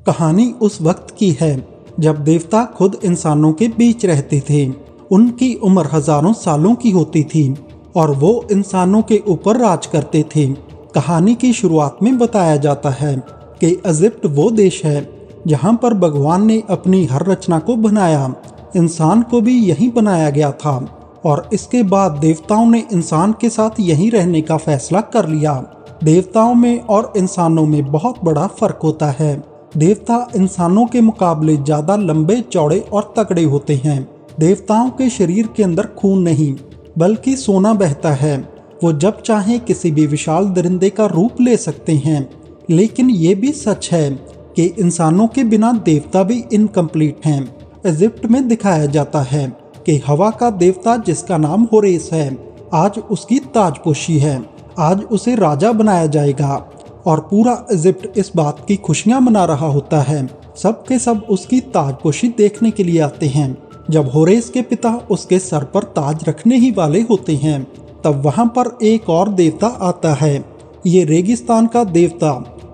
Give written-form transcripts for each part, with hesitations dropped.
कहानी उस वक्त की है जब देवता खुद इंसानों के बीच रहते थे। उनकी उम्र हजारों सालों की होती थी और वो इंसानों के ऊपर राज करते थे। कहानी की शुरुआत में बताया जाता है कि इजिप्ट वो देश है जहाँ पर भगवान ने अपनी हर रचना को बनाया। इंसान को भी यहीं बनाया गया था और इसके बाद देवताओं ने इंसान के साथ यहीं रहने का फैसला कर लिया। देवताओं में और इंसानों में बहुत बड़ा फर्क होता है। देवता इंसानों के मुकाबले ज्यादा लंबे चौड़े और तगड़े होते हैं। देवताओं के शरीर के अंदर खून नहीं बल्कि सोना बहता है। वो जब चाहे किसी भी विशाल दरिंदे का रूप ले सकते हैं। लेकिन ये भी सच है कि इंसानों के बिना देवता भी इनकम्प्लीट हैं। इजिप्ट में दिखाया जाता है कि हवा का देवता जिसका नाम होरेस है, आज उसकी ताजपोशी है। आज उसे राजा बनाया जाएगा और पूरा इजिप्ट इस बात की खुशियां मना रहा होता है। सब के सब उसकी ताजपोशी देखने के लिए आते हैं। जब होरेस के पिता उसके सर पर ताज रखने ही वाले होते हैं, तब वहां पर एक और देवता आता है। ये रेगिस्तान का देवता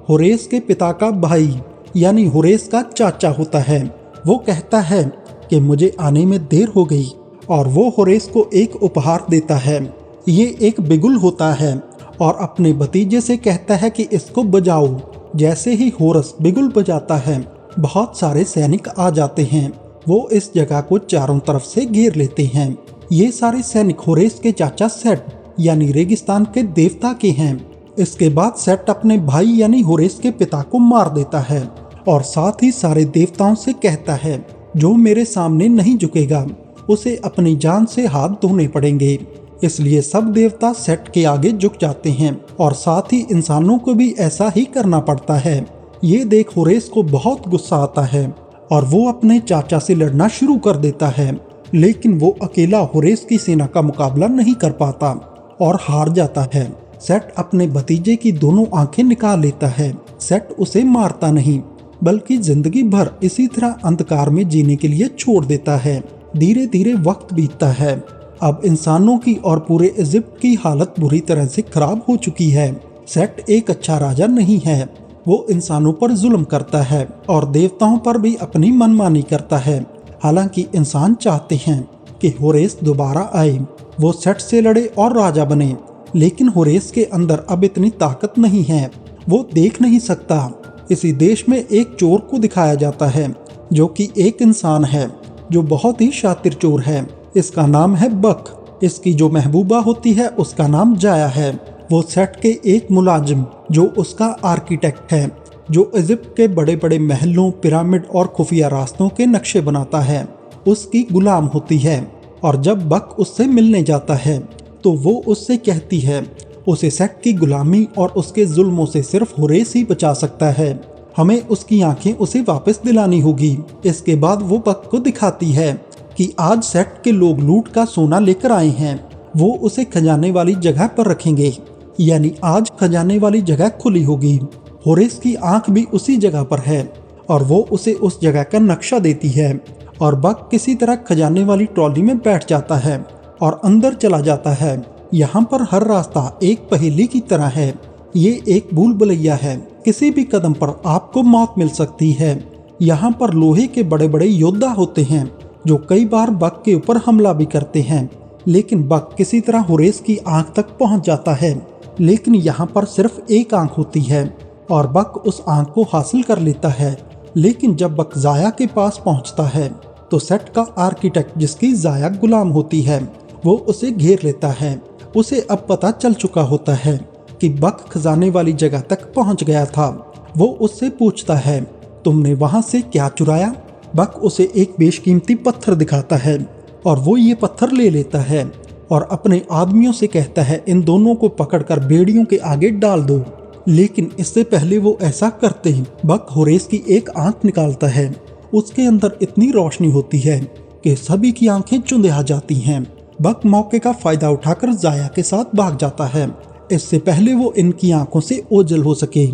होरेस के पिता का भाई यानी होरेस का चाचा होता है। वो कहता है कि मुझे आने में देर हो गई और वो होरेस को एक उपहार देता है। ये एक बिगुल होता है और अपने भतीजे से कहता है कि इसको बजाओ। जैसे ही होरेस बिगुल बजाता है, बहुत सारे सैनिक आ जाते हैं। वो इस जगह को चारों तरफ से घेर लेते हैं। ये सारे सैनिक होरेस के चाचा सेट यानी रेगिस्तान के देवता के हैं। इसके बाद सेट अपने भाई यानी होरेस के पिता को मार देता है और साथ ही सारे देवताओं से कहता है, जो मेरे सामने नहीं झुकेगा उसे अपनी जान से हाथ धोने पड़ेंगे। इसलिए सब देवता सेट के आगे झुक जाते हैं और साथ ही इंसानों को भी ऐसा ही करना पड़ता है। ये देख होरेस को बहुत गुस्सा आता है और वो अपने चाचा से लड़ना शुरू कर देता है। लेकिन वो अकेला होरेस की सेना का मुकाबला नहीं कर पाता और हार जाता है। सेट अपने भतीजे की दोनों आंखें निकाल लेता है। सेट उसे मारता नहीं बल्कि जिंदगी भर इसी तरह अंधकार में जीने के लिए छोड़ देता है। धीरे धीरे वक्त बीतता है। अब इंसानों की और पूरे इजिप्ट की हालत बुरी तरह से खराब हो चुकी है। सेट एक अच्छा राजा नहीं है। वो इंसानों पर जुल्म करता है और देवताओं पर भी अपनी मनमानी करता है। हालांकि इंसान चाहते हैं कि होरेस दोबारा आए, वो सेट से लड़े और राजा बने। लेकिन होरेस के अंदर अब इतनी ताकत नहीं है, वो देख नहीं सकता। इसी देश में एक चोर को दिखाया जाता है जो कि एक इंसान है जो बहुत ही शातिर चोर है। इसका नाम है बक। इसकी जो महबूबा होती है उसका नाम जाया है। वो सेट के एक मुलाजिम जो उसका आर्किटेक्ट है, जो इजिप्ट के बड़े बड़े महलों, पिरामिड और खुफिया रास्तों के नक्शे बनाता है, उसकी गुलाम होती है। और जब बक उससे मिलने जाता है तो वो उससे कहती है उसे सेट की गुलामी और उसके जुल्मों से सिर्फ होरेस ही बचा सकता है। हमें उसकी आंखें उसे वापस दिलानी होगी। इसके बाद वो बक को दिखाती है कि आज सेट के लोग लूट का सोना लेकर आए हैं। वो उसे खजाने वाली जगह पर रखेंगे, यानी आज खजाने वाली जगह खुली होगी। होरेस की आंख भी उसी जगह पर है और वो उसे उस जगह का नक्शा देती है और बक किसी तरह खजाने वाली ट्रॉली में बैठ जाता है और अंदर चला जाता है। यहाँ पर हर रास्ता एक पहेली की तरह है। ये एक भूल भुलैया है। किसी भी कदम पर आपको मौत मिल सकती है। यहाँ पर लोहे के बड़े बड़े योद्धा होते हैं जो कई बार बक के ऊपर हमला भी करते हैं। लेकिन बक किसी तरह होरेस की आंख तक पहुँच जाता है। लेकिन यहाँ पर सिर्फ एक आंख होती है और बक उस आंख को हासिल कर लेता है। लेकिन जब बक जाया के पास पहुँचता है तो सेट का आर्किटेक्ट, जिसकी जाया गुलाम होती है, वो उसे घेर लेता है। उसे अब पता चल चुका होता है कि बक खजाने वाली जगह तक पहुंच गया था। वो उससे पूछता है, तुमने वहां से क्या चुराया? बक उसे एक बेशकीमती पत्थर दिखाता है और वो ये पत्थर ले लेता है और अपने आदमियों से कहता है, इन दोनों को पकड़कर बेड़ियों के आगे डाल दो। लेकिन इससे पहले वो ऐसा करते ही बक होरेस की एक आंख निकालता है। उसके अंदर इतनी रोशनी होती है कि सभी की आंखें चुंधिया जाती हैं। बक मौके का फायदा उठाकर जाया के साथ भाग जाता है, इससे पहले वो इनकी आंखों से ओझल हो सके।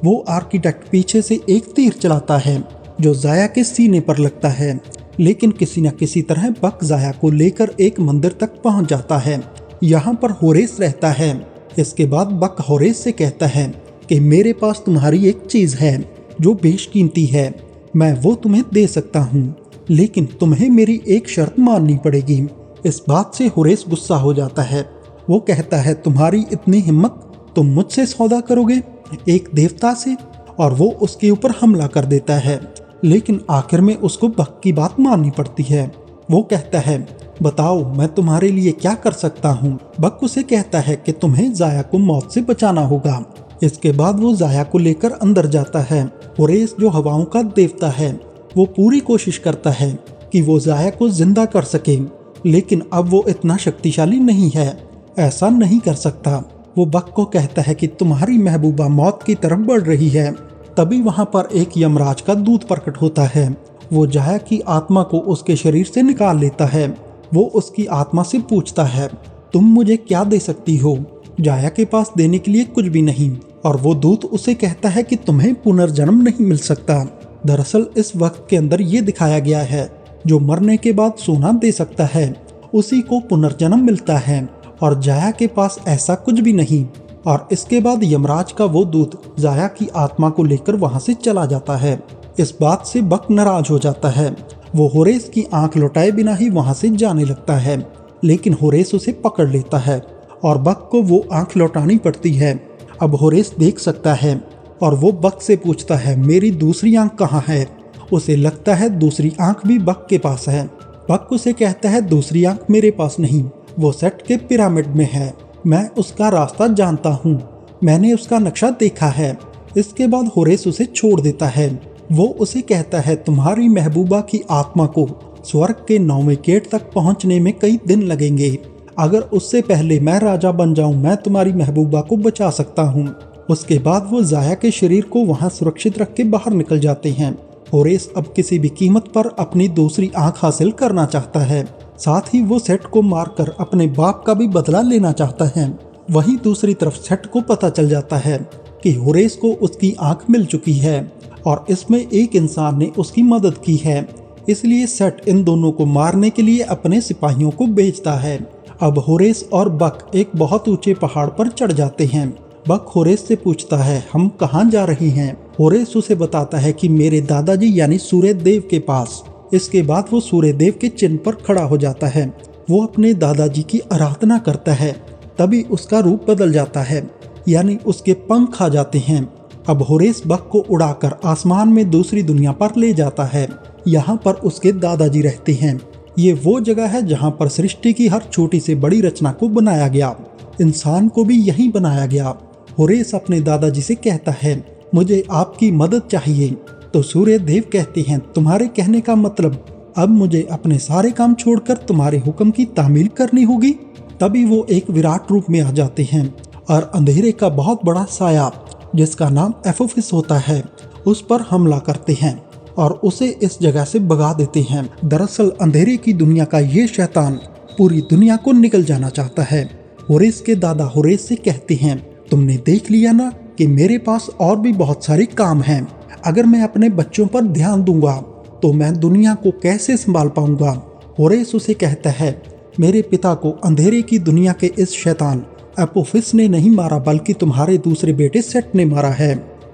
वो आर्किटेक्ट पीछे से एक तीर चलाता है जो जाया के सीने पर लगता है। लेकिन किसी न किसी तरह बक जाया को लेकर एक मंदिर तक पहुंच जाता है। यहाँ पर होरेस रहता है। इसके बाद बक होरेस से कहता है कि मेरे पास तुम्हारी एक चीज है, जो बेशकीमती है, मैं वो तुम्हें दे सकता हूँ, लेकिन तुम्हें मेरी एक शर्त माननी पड़ेगी। इस बात से हुरैस गुस्सा हो जाता है। वो कहता है, तुम्हारी इतनी हिम्मत, तुम मुझसे सौदा करोगे, एक देवता से? और वो उसके ऊपर हमला कर देता है। लेकिन आखिर में उसको बक की बात माननी पड़ती है। वो कहता है, बताओ मैं तुम्हारे लिए क्या कर सकता हूँ। बक उसे कहता है कि तुम्हें जाया को मौत से बचाना होगा। इसके बाद वो जाया को लेकर अंदर जाता है। हुरैस जो हवाओं का देवता है, वो पूरी कोशिश करता है कि वो जाया को जिंदा कर सके, लेकिन अब वो इतना शक्तिशाली नहीं है, ऐसा नहीं कर सकता। वो बक को कहता है कि तुम्हारी महबूबा मौत की तरफ बढ़ रही है। तभी वहाँ पर एक यमराज का दूत प्रकट होता है। वो जाया की आत्मा को उसके शरीर से निकाल लेता है। वो उसकी आत्मा से पूछता है, तुम मुझे क्या दे सकती हो? जाया के पास देने के लिए कुछ भी नहीं। और वो दूत उसे कहता है कि तुम्हें पुनर्जन्म नहीं मिल सकता। दरअसल इस वक्त के अंदर ये दिखाया गया है, जो मरने के बाद सोना दे सकता है उसी को पुनर्जन्म मिलता है, और जाया के पास ऐसा कुछ भी नहीं। और इसके बाद यमराज का वो दूत जाया की आत्मा को लेकर वहां से चला जाता है। इस बात से बक नाराज हो जाता है। वो हुरैस की आंख लौटाए बिना ही वहां से जाने लगता है, लेकिन हुरैस उसे पकड़ लेता है और बक को वो आंख लौटानी पड़ती है। अब हुरैस देख सकता है और वो बक से पूछता है, मेरी दूसरी आंख कहाँ है? उसे लगता है दूसरी आंख भी बक के पास है। बक उसे कहता है, दूसरी आंख मेरे पास नहीं, वो सेट के पिरामिड में है, मैं उसका रास्ता जानता हूँ, मैंने उसका नक्शा देखा है। इसके बाद हुरैस उसे छोड़ देता है। वो उसे कहता है, तुम्हारी महबूबा की आत्मा को स्वर्ग के 9वें गेट तक पहुँचने में कई दिन लगेंगे। अगर उससे पहले मैं राजा बन जाऊं, मैं तुम्हारी महबूबा को बचा सकता हूं। उसके बाद वो जाया के शरीर को वहां सुरक्षित रख के बाहर निकल जाते हैं। हुरैस अब किसी भी कीमत पर अपनी दूसरी आंख हासिल करना चाहता है। साथ ही वो सेट को मारकर अपने बाप का भी बदला लेना चाहता है। वहीं दूसरी तरफ सेट को पता चल जाता है कि हुरैस को उसकी आंख मिल चुकी है और इसमें एक इंसान ने उसकी मदद की है। इसलिए सेट इन दोनों को मारने के लिए अपने सिपाहियों को भेजता है। अब हुरैस और बक एक बहुत ऊंचे पहाड़ पर चढ़ जाते हैं। बक हुरैस से पूछता है, हम कहाँ जा रहे हैं? हुरैस उसे बताता है कि मेरे दादाजी यानी सूर्य देव के पास। इसके बाद वो सूर्य देव के चिन्ह पर खड़ा हो जाता है। वो अपने दादाजी की आराधना करता है। तभी उसका रूप बदल जाता है, यानी उसके पंख आ जाते हैं। अब हुरैस बक को उड़ाकर आसमान में दूसरी दुनिया पर ले जाता है। यहाँ पर उसके दादाजी रहते हैं। ये वो जगह है जहाँ पर सृष्टि की हर छोटी से बड़ी रचना को बनाया गया। इंसान को भी यहीं बनाया गया। हुरैस अपने दादाजी से कहता है, मुझे आपकी मदद चाहिए। तो सूर्य देव कहते हैं, तुम्हारे कहने का मतलब अब मुझे अपने सारे काम छोड़कर तुम्हारे हुक्म की तामील करनी होगी। तभी वो एक विराट रूप में आ जाते हैं और अंधेरे का बहुत बड़ा साया, जिसका नाम एपोफिस होता है, उस पर हमला करते हैं और उसे इस जगह से भगा देते हैं। दरअसल अंधेरे की दुनिया का ये शैतान पूरी दुनिया को निकल जाना चाहता है। हुरैस के दादा हुरैस से कहते हैं, तुमने देख लिया ना कि मेरे पास और भी बहुत सारे काम हैं। अगर मैं अपने बच्चों पर ध्यान दूंगा तो मैं दुनिया को कैसे संभाल पाऊंगा? हुरैस उसे कहता है, मेरे पिता को अंधेरे की दुनिया के इस शैतान एपोफिस ने नहीं मारा, बल्कि तुम्हारे दूसरे बेटे सेट ने मारा है।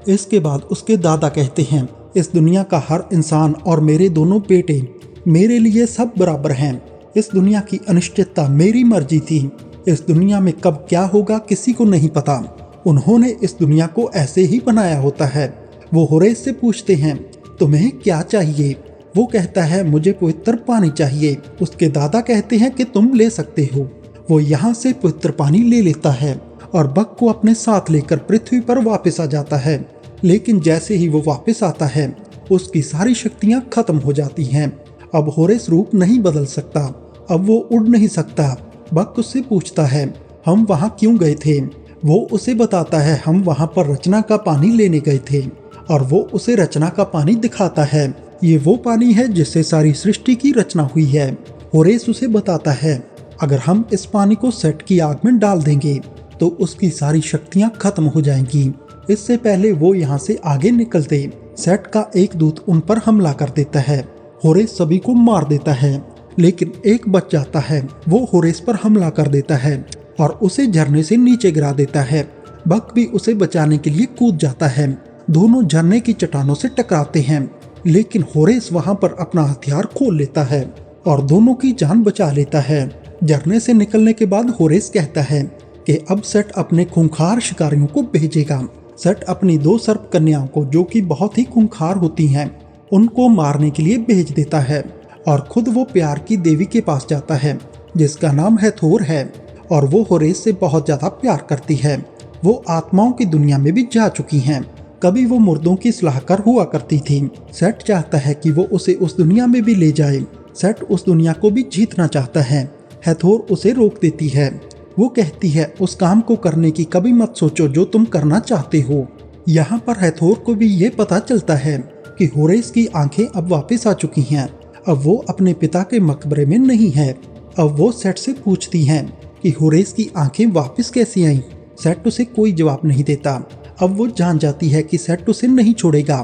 इसके बाद उसके दादा कहते हैं, इस दुनिया का हर इंसान और मेरे दोनों बेटे मेरे लिए सब बराबर हैं। इस दुनिया की अनिश्चितता मेरी मर्जी थी। इस दुनिया में कब क्या होगा किसी को नहीं पता। उन्होंने इस दुनिया को ऐसे ही बनाया होता है। वो हुरैस से पूछते हैं, तुम्हें क्या चाहिए? वो कहता है, मुझे पवित्र पानी चाहिए। उसके दादा कहते हैं कि तुम ले सकते हो। वो यहाँ से पवित्र पानी ले लेता है और बक को अपने साथ लेकर पृथ्वी पर वापस आ जाता है। लेकिन जैसे ही वो वापस आता है, उसकी सारी शक्तियाँ खत्म हो जाती हैं। अब हुरैस रूप नहीं बदल सकता, अब वो उड़ नहीं सकता। बक उससे पूछता है, हम वहाँ क्यों गए थे? वो उसे बताता है, हम वहाँ पर रचना का पानी लेने गए थे। और वो उसे रचना का पानी दिखाता है। ये वो पानी है जिससे सारी सृष्टि की रचना हुई है। हुरैस उसे बताता है, अगर हम इस पानी को सेट की आग में डाल देंगे तो उसकी सारी शक्तियाँ खत्म हो जाएंगी। इससे पहले वो यहाँ से आगे निकलते, सेट का एक दूत उन पर हमला कर देता है। हुरैस सभी को मार देता है, लेकिन एक बच जाता है। वो हुरैस पर हमला कर देता है और उसे झरने से नीचे गिरा देता है। बक भी उसे बचाने के लिए कूद जाता है। दोनों झरने की चट्टानों से टकराते हैं, लेकिन होरेस वहां पर अपना हथियार खोल लेता है और दोनों की जान बचा लेता है। झरने से निकलने के बाद होरेस कहता है कि अब सेट अपने खूंखार शिकारियों को भेजेगा। सेट अपनी 2 सर्प कन्याओं को, जो कि बहुत ही खूंखार होती हैं, उनको मारने के लिए भेज देता है और खुद वो प्यार की देवी के पास जाता है जिसका नाम हैथोर है और वो होरेस से बहुत ज्यादा प्यार करती है। वो आत्माओं की दुनिया में भी जा चुकी हैं। कभी वो मुर्दों की सलाहकार हुआ करती थी। सेट चाहता है कि वो उसे उस दुनिया में भी ले जाए। सेट उस दुनिया को भी जीतना चाहता है। हैथोर उसे रोक देती है। वो कहती है उस काम को करने की कभी मत सोचो जो तुम करना चाहते हो। यहाँ पर हैथोर को भी ये पता चलता है कि होरेस की आंखें अब वापस आ चुकी हैं। अब वो अपने पिता के मकबरे में नहीं है। अब वो सेट से पूछती हैं कि होरेस की आंखें वापस कैसे आईं। सेट उसे कोई जवाब नहीं देता। अब वो जान जाती है कि सेट उसे नहीं छोड़ेगा,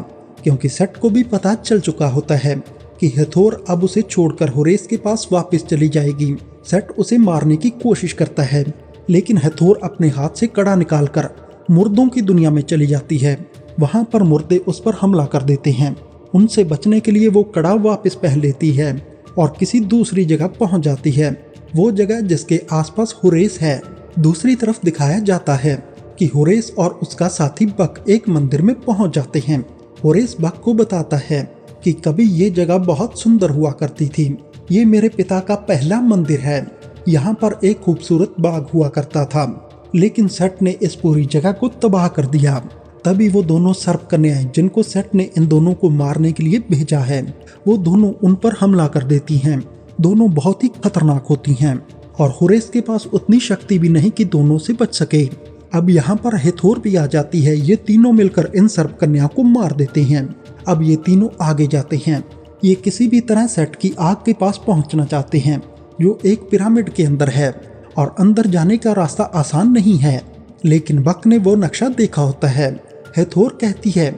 क्योंकि सेट को भी पता चल चुका होता है कि हैथोर अब उसे छोड़कर होरेस के पास वापस चली जाएगी। सेट उसे मारने की कोशिश करता है, लेकिन हैथोर अपने हाथ से कड़ा निकालकर मुर्दों की दुनिया में चली जाती है। वहां पर मुर्दे उस पर हमला कर देते हैं। उनसे बचने के लिए वो कड़ा वापस पहन लेती है और किसी दूसरी जगह पहुंच जाती है, वो जगह जिसके आसपास होरेस है। दूसरी तरफ दिखाया जाता है कि होरेस और उसका साथी बक एक मंदिर में पहुंच जाते हैं। होरेस बक को बताता है कि कभी ये जगह बहुत सुंदर हुआ करती थी। ये मेरे पिता का पहला मंदिर है। यहाँ पर एक खूबसूरत बाग हुआ करता था, लेकिन सेट ने इस पूरी जगह को तबाह कर दिया। तभी वो दोनों सर्प कन्याएं, जिनको सेट ने इन दोनों को मारने के लिए भेजा है, वो दोनों उन पर हमला कर देती हैं। दोनों बहुत ही खतरनाक होती हैं और होरेस के पास उतनी शक्ति भी नहीं कि दोनों से बच सके। अब यहाँ पर हैथोर भी आ जाती है। ये तीनों मिलकर इन सर्प कन्याओं को मार देते हैं। अब ये तीनों आगे जाते हैं। ये किसी भी तरह सेट की आग के पास पहुंचना चाहते हैं, जो एक पिरामिड के अंदर है, और अंदर जाने का रास्ता आसान नहीं है। लेकिन बक ने वो नक्शा देखा होता है। हैथोर कहती है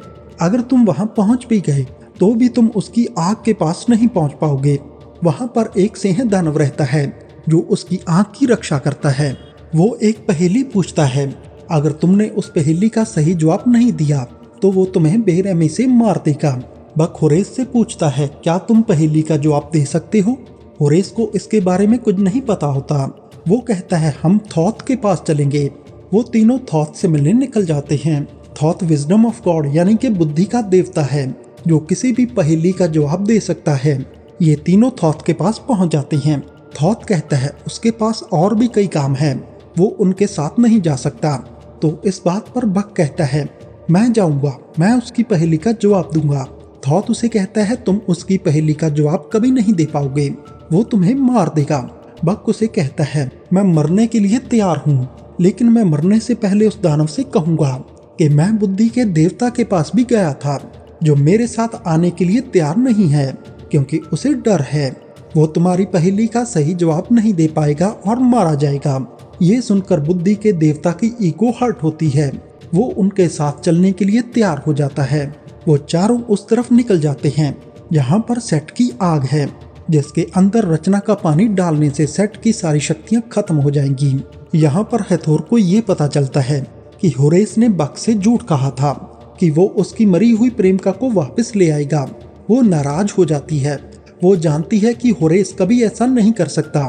अगर तुम वहां पहुंच भी गए तो भी तुम उसकी आग के पास नहीं पहुंच पाओगे। वहां पर एक सिंह दानव रहता है जो उसकी आग की रक्षा करता है। वो एक पहेली पूछता है। अगर तुमने उस पहेली का सही जवाब नहीं दिया तो वो तुम्हें बेरहमी से मार देगा। बक होरेस से पूछता है क्या तुम पहेली का जवाब दे सकते हो। होरेस को इसके बारे में कुछ नहीं पता होता। वो कहता है हम थॉथ के पास चलेंगे। वो तीनों थॉथ से मिलने निकल जाते हैं। थॉथ विजडम ऑफ गॉड यानी कि बुद्धि का देवता है, जो किसी भी पहेली का जवाब दे सकता है। ये तीनों थॉथ के पास पहुंच जाते हैं। थॉथ कहता है उसके पास और भी कई काम हैं, वो उनके साथ नहीं जा सकता। तो इस बात पर बक कहता है मैं जाऊंगा, मैं उसकी पहेली का जवाब दूंगा। थॉथ उसे कहता है तुम उसकी पहेली का जवाब कभी नहीं दे पाओगे, वो तुम्हें मार देगा। बक उसे कहता है मैं मरने के लिए तैयार हूँ, लेकिन मैं मरने से पहले उस दानव से कहूंगा कि मैं बुद्धि के देवता के पास भी गया था, जो मेरे साथ आने के लिए तैयार नहीं है, क्योंकि उसे डर है। वो तुम्हारी पहेली का सही जवाब नहीं दे पाएगा और मारा जाएगा। ये सुनकर बुद्धि के देवता की ईगो हर्ट होती है। वो उनके साथ चलने के लिए तैयार हो जाता है। वो चारों उस तरफ निकल जाते हैं जहाँ पर सेट की आग है, जिसके अंदर रचना का पानी डालने से सेट की सारी शक्तियाँ खत्म हो जाएंगी। यहाँ पर हैथोर को ये पता चलता है कि होरेस ने बक से झूठ कहा था कि वो उसकी मरी हुई प्रेमिका को वापस ले आएगा। वो नाराज हो जाती है। वो जानती है कि होरेस कभी ऐसा नहीं कर सकता।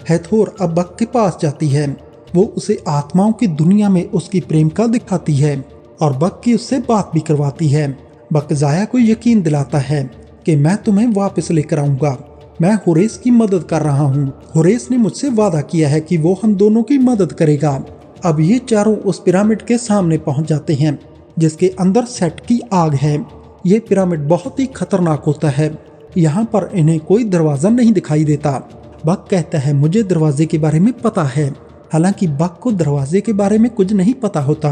हैथोर अब बक के पास जाती है। वो उसे आत्माओं की दुनिया में उसकी प्रेमिका दिखाती है और बक की उससे बात भी करवाती है। बक जाया को यकीन दिलाता है कि मैं तुम्हें वापस लेकर आऊंगा, मैं होरेस की मदद कर रहा हूँ। होरेस ने मुझसे वादा किया है कि वो हम दोनों की मदद करेगा। अब ये चारों उस पिरामिड के सामने पहुंच जाते हैं, जिसके अंदर सेट की आग है। ये पिरामिड बहुत ही खतरनाक होता है। यहाँ पर इन्हें कोई दरवाजा नहीं दिखाई देता। बक कहता है मुझे दरवाजे के बारे में पता है। हालांकि बक को दरवाजे के बारे में कुछ नहीं पता होता।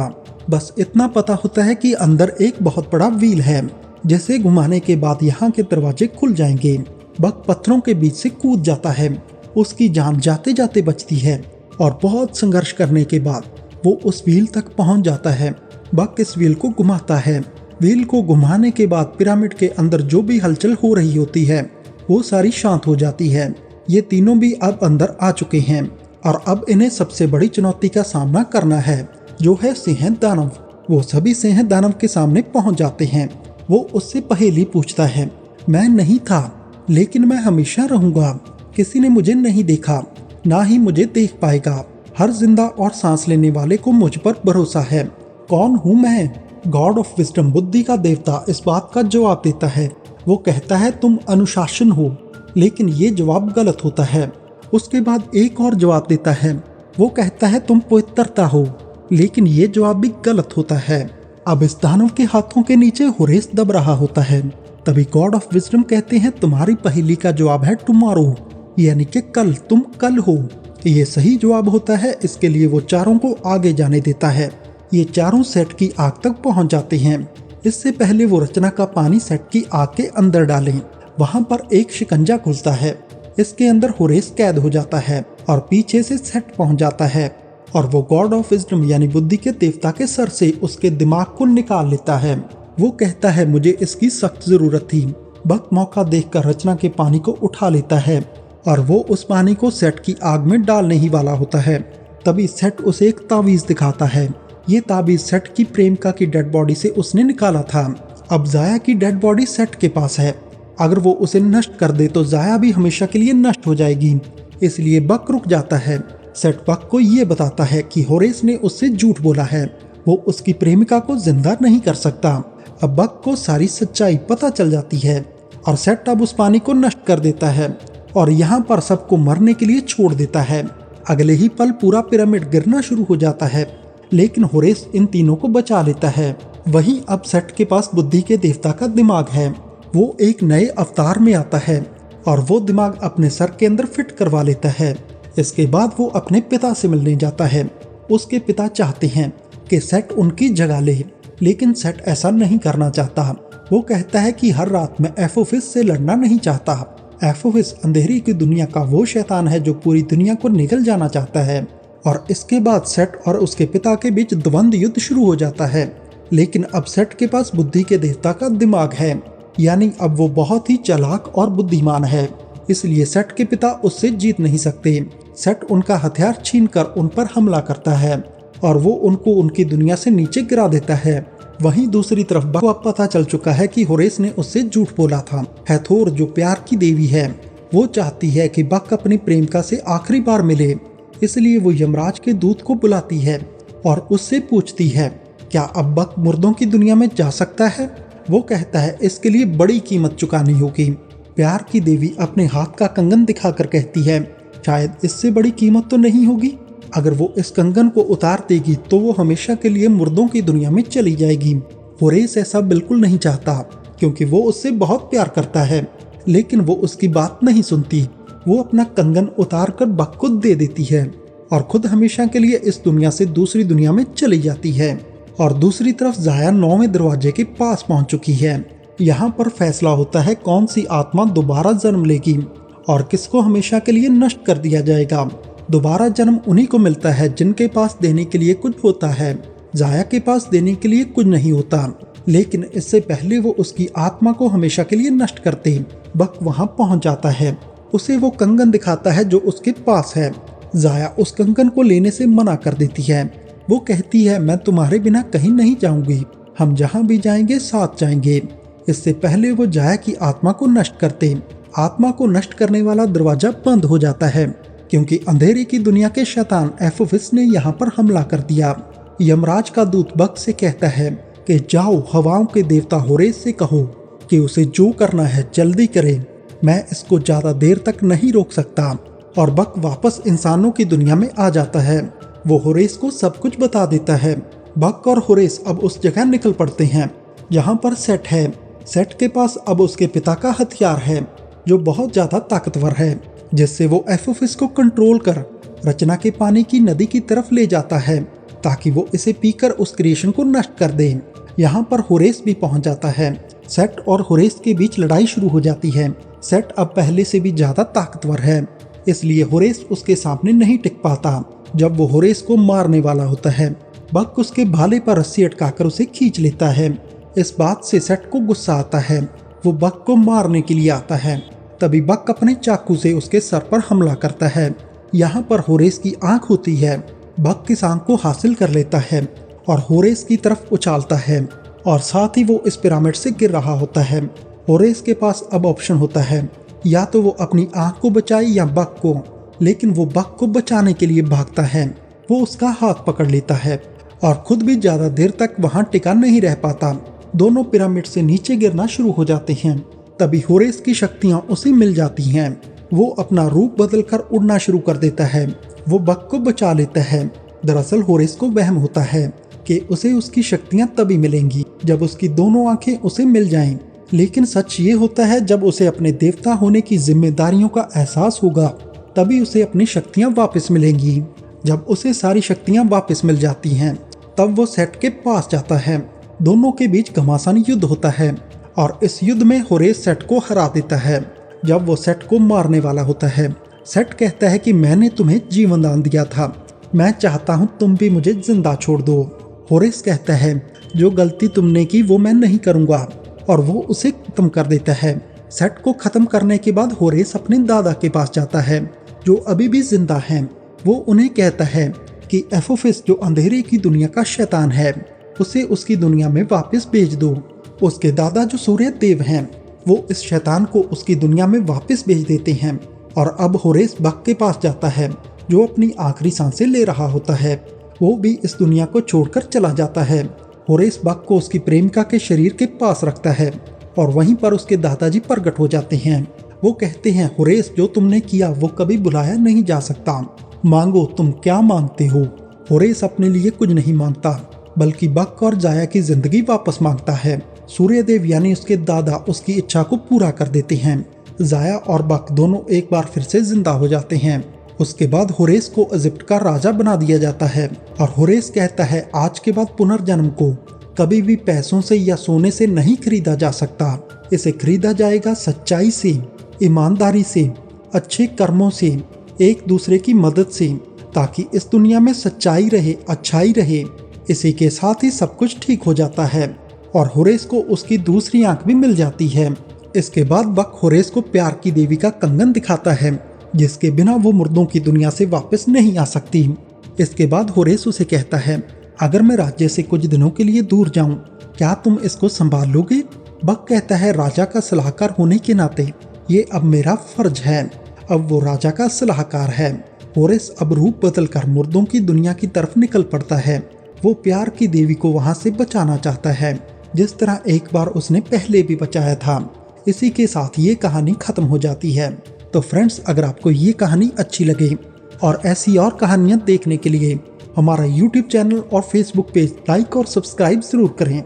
बस इतना पता होता है कि अंदर एक बहुत बड़ा व्हील है, जिसे घुमाने के बाद यहाँ के दरवाजे खुल जाएंगे। बक पत्थरों के बीच से कूद जाता है। उसकी जान जाते जाते बचती है और बहुत संघर्ष करने के बाद वो उस व्हील तक पहुंच जाता है। बक इस व्हील को घुमाता है। व्हील को घुमाने के बाद पिरामिड के अंदर जो भी हलचल हो रही होती है वो सारी शांत हो जाती है। ये तीनों भी अब अंदर आ चुके हैं और अब इन्हें सबसे बड़ी चुनौती का सामना करना है, जो है सिंह दानव। वो सभी सिंह दानव के सामने पहुंच जाते हैं। वो उससे पहेली पूछता है, मैं नहीं था, लेकिन मैं हमेशा रहूंगा। किसी ने मुझे नहीं देखा, ना ही मुझे देख पाएगा। हर जिंदा और सांस लेने वाले को मुझ पर भरोसा है। कौन हूँ मैं? गॉड ऑफ विजडम, बुद्धि का देवता, इस बात का जवाब देता है। वो कहता है तुम अनुशासन हो, लेकिन ये जवाब गलत होता है। उसके बाद एक और जवाब देता है। वो कहता है तुम पवित्रता हो, लेकिन ये जवाब भी गलत होता है। अब इस दानव के हाथों के नीचे हुरेस दब रहा होता है। तभी गॉड ऑफ विजडम कहते हैं तुम्हारी पहेली का जवाब है टुमारो, यानी कि कल, तुम कल हो। ये सही जवाब होता है। इसके लिए वो चारों को आगे जाने देता है। ये चारों सेट की आग तक पहुंच जाते हैं। इससे पहले वो रचना का पानी सेट की आग के अंदर डालें। वहां पर एक शिकंजा खुलता है। इसके अंदर हुरेस कैद हो जाता है और पीछे से सेट पहुंच जाता है और वो गॉड ऑफ विजडम यानी बुद्धि के देवता के सर से उसके दिमाग को निकाल लेता है। वो कहता है मुझे इसकी सख्त जरूरत थी। बक मौका देखकर रचना के पानी को उठा लेता है और वो उस पानी को सेट की आग में डालने ही वाला होता है। तभी सेट उसे एक तावीज दिखाता है। ये तावीज सेट की प्रेमिका की डेड बॉडी से उसने निकाला था। अब जाया की डेड बॉडी सेट के पास है। अगर वो उसे नष्ट कर दे तो जाया भी हमेशा के लिए नष्ट हो जाएगी। इसलिए बक रुक जाता है। सेट बक को ये बताता है कि होरेस ने उससे झूठ बोला है। वो उसकी प्रेमिका को जिंदा नहीं कर सकता। अब बक को सारी सच्चाई पता चल जाती है और सेट अब उस पानी को नष्ट कर देता है और यहाँ पर सबको मरने के लिए छोड़ देता है। अगले ही पल पूरा पिरामिड गिरना शुरू हो जाता है, लेकिन होरेस इन तीनों को बचा लेता है। वहीं अब सेट के पास बुद्धि के देवता का दिमाग है। वो एक नए अवतार में आता है और वो दिमाग अपने सर के अंदर फिट करवा लेता है। इसके बाद वो अपने पिता से मिलने जाता है। उसके पिता चाहते हैं कि सेट उनकी जगह ले, लेकिन सेट ऐसा नहीं करना चाहता। वो कहता है कि हर रात मैं एफोफिस से लड़ना नहीं चाहता। एफोफिस अंधेरी की दुनिया का वो शैतान है जो पूरी दुनिया को निगल जाना चाहता है। और इसके बाद सेट और उसके पिता के बीच द्वंद्व युद्ध शुरू हो जाता है। लेकिन अब सेट के पास बुद्धि के देवता का दिमाग है, यानी अब वो बहुत ही चालाक और बुद्धिमान है। इसलिए सेट के पिता उससे जीत नहीं सकते। सेट उनका हथियार छीनकर उन पर हमला करता है और वो उनको उनकी दुनिया से नीचे गिरा देता है। वहीं दूसरी तरफ बक को अब पता चल चुका है कि होरेस ने उससे झूठ बोला था। हैथोर जो प्यार की देवी है, वो चाहती है कि बक अपनी प्रेमिका से आखिरी बार मिले। इसलिए वो यमराज के दूत को बुलाती है और उससे पूछती है क्या अब बक मुर्दों की दुनिया में जा सकता है। वो कहता है इसके लिए बड़ी कीमत चुकानी होगी। प्यार की देवी अपने हाथ का कंगन दिखाकर कहती है शायद इससे बड़ी कीमत तो नहीं होगी। अगर वो इस कंगन को उतार देगी तो वो हमेशा के लिए मुर्दों की दुनिया में चली जाएगी। होरेस ऐसा बिल्कुल नहीं चाहता क्योंकि वो उससे बहुत प्यार करता है, लेकिन वो उसकी बात नहीं सुनती। वो अपना कंगन उतार कर बक को दे देती है और खुद हमेशा के लिए इस दुनिया से दूसरी दुनिया में चली जाती है। और दूसरी तरफ जाया 9वें दरवाजे के पास पहुंच चुकी है। यहाँ पर फैसला होता है कौन सी आत्मा दोबारा जन्म लेगी और किसको हमेशा के लिए नष्ट कर दिया जाएगा। दोबारा जन्म उन्हीं को मिलता है जिनके पास देने के लिए कुछ होता है। जाया के पास देने के लिए कुछ नहीं होता, लेकिन इससे पहले वो उसकी आत्मा को हमेशा के लिए नष्ट करते। बक वहाँ पहुँच जाता है। उसे वो कंगन दिखाता है जो उसके पास है। जाया उस कंगन को लेने से मना कर देती है। वो कहती है मैं तुम्हारे बिना कहीं नहीं जाऊंगी, हम जहाँ भी जाएंगे साथ जाएंगे। इससे पहले वो जाया की आत्मा को नष्ट करते। आत्मा को नष्ट करने वाला दरवाजा बंद हो जाता है क्योंकि अंधेरे की दुनिया के शैतान एफोफिस ने यहाँ पर हमला कर दिया। यमराज का दूत बक से कहता है कि जाओ हवाओं के देवता होरेस से कहो कि उसे जो करना है जल्दी करे, मैं इसको ज्यादा देर तक नहीं रोक सकता। और बक वापस इंसानों की दुनिया में आ जाता है। वो होरेस को सब कुछ बता देता है। बक और होरेस अब उस जगह निकल पड़ते हैं जहाँ पर सेट है। सेट के पास अब उसके पिता का हथियार है जो बहुत ज्यादा ताकतवर है, जिससे वो एफोफिस को कंट्रोल कर रचना के पानी की नदी की तरफ ले जाता है ताकि वो इसे पीकर उस क्रिएशन को नष्ट कर दे। यहाँ पर होरेस भी पहुँच जाता है। सेट और होरेस के बीच लड़ाई शुरू हो जाती है। सेट अब पहले से भी ज्यादा ताकतवर है, इसलिए होरेस उसके सामने नहीं टिक पाता। जब वो होरेस को मारने वाला होता है, बक उसके भाले पर रस्सी अटकाकर उसे खींच लेता है। इस बात से सेट को गुस्सा आता है। वो बक को मारने के लिए आता है। तभी बक अपने चाकू से उसके सर पर हमला करता है। यहाँ पर होरेस की आंख होती है। बक इस आंख को हासिल कर लेता है और होरेस की तरफ उछालता है और साथ ही वो इस पिरामिड से गिर रहा होता है। होरेस के पास अब ऑप्शन होता है, या तो वो अपनी आंख को बचाए या बक को, लेकिन वो बक को बचाने के लिए भागता है। वो उसका हाथ पकड़ लेता है और खुद भी ज्यादा देर तक वहां टिका नहीं रह पाता। दोनों पिरामिड से नीचे गिरना शुरू हो जाते हैं। तभी होरेस की शक्तियां उसे मिल जाती हैं। वो अपना रूप बदलकर उड़ना शुरू कर देता है। वो बक को बचा लेता है। दरअसल होरेस को वहम होता है कि उसे उसकी शक्तियां तभी मिलेंगी जब उसकी दोनों आंखें उसे मिल जाएं। लेकिन सच ये होता है, जब उसे अपने देवता होने की जिम्मेदारियों का एहसास होगा तभी उसे अपनी शक्तियां वापस मिलेंगी। जब उसे सारी शक्तियां वापस मिल जाती हैं तब वो सेट के पास जाता है। दोनों के बीच घमासान युद्ध होता है और इस युद्ध में होरेस सेट को हरा देता है। जब वो सेट को मारने वाला होता है, सेट कहता है कि मैंने तुम्हें जीवन दान दिया था, मैं चाहता हूँ तुम भी मुझे जिंदा छोड़ दो। होरेस कहता है, जो गलती तुमने की वो मैं नहीं करूँगा, और वो उसे खत्म कर देता है। सेट को खत्म करने के बाद होरेस अपने दादा के पास जाता है जो अभी भी जिंदा हैं। वो उन्हें कहता है कि एपोफिस जो अंधेरे की दुनिया का शैतान है उसे उसकी दुनिया में वापस भेज दो। उसके दादा जो सूर्य देव हैं वो इस शैतान को उसकी दुनिया में वापस भेज देते हैं। और अब होरेस बक के पास जाता है जो अपनी आखिरी सांसें ले रहा होता है। वो भी इस दुनिया को छोड़कर चला जाता है। होरेस बक को उसकी प्रेमिका के शरीर के पास रखता है और वहीं पर उसके दादाजी प्रकट हो जाते हैं। वो कहते हैं, होरेस जो तुमने किया वो कभी बुलाया नहीं जा सकता, मांगो तुम क्या मांगते हो। होरेस अपने लिए कुछ नहीं मांगता बल्कि बक और जाया की जिंदगी वापस मांगता है। सूर्यदेव यानी उसके दादा उसकी इच्छा को पूरा कर देते हैं। जाया और बक दोनों एक बार फिर से जिंदा हो जाते हैं। उसके बाद होरेस को इजिप्ट का राजा बना दिया जाता है और होरेस कहता है, आज के बाद पुनर्जन्म को कभी भी पैसों से या सोने से नहीं खरीदा जा सकता। इसे खरीदा जाएगा सच्चाई से, ईमानदारी से, अच्छे कर्मों से, एक दूसरे की मदद से, ताकि इस दुनिया में सच्चाई रहे, अच्छाई रहे। इसी के साथ ही सब कुछ ठीक हो जाता है और होरेस को उसकी दूसरी आंख भी मिल जाती है। इसके बाद बक होरेस को प्यार की देवी का कंगन दिखाता है जिसके बिना वो मुर्दों की दुनिया से वापस नहीं आ सकती। इसके बाद होरेस उसे कहता है, अगर मैं राज्य से कुछ दिनों के लिए दूर जाऊं, क्या तुम इसको संभाल लोगे? बक कहता है, राजा का सलाहकार होने के नाते ये अब मेरा फर्ज है। अब वो राजा का सलाहकार है। होरेस अब रूप बदलकर मुर्दों की दुनिया की तरफ निकल पड़ता है। वो प्यार की देवी को वहां से बचाना चाहता है जिस तरह एक बार उसने पहले भी बचाया था। इसी के साथ ये कहानी खत्म हो जाती है। तो फ्रेंड्स, अगर आपको ये कहानी अच्छी लगे और ऐसी और कहानियां देखने के लिए हमारा YouTube चैनल और Facebook पेज लाइक और सब्सक्राइब जरूर करें।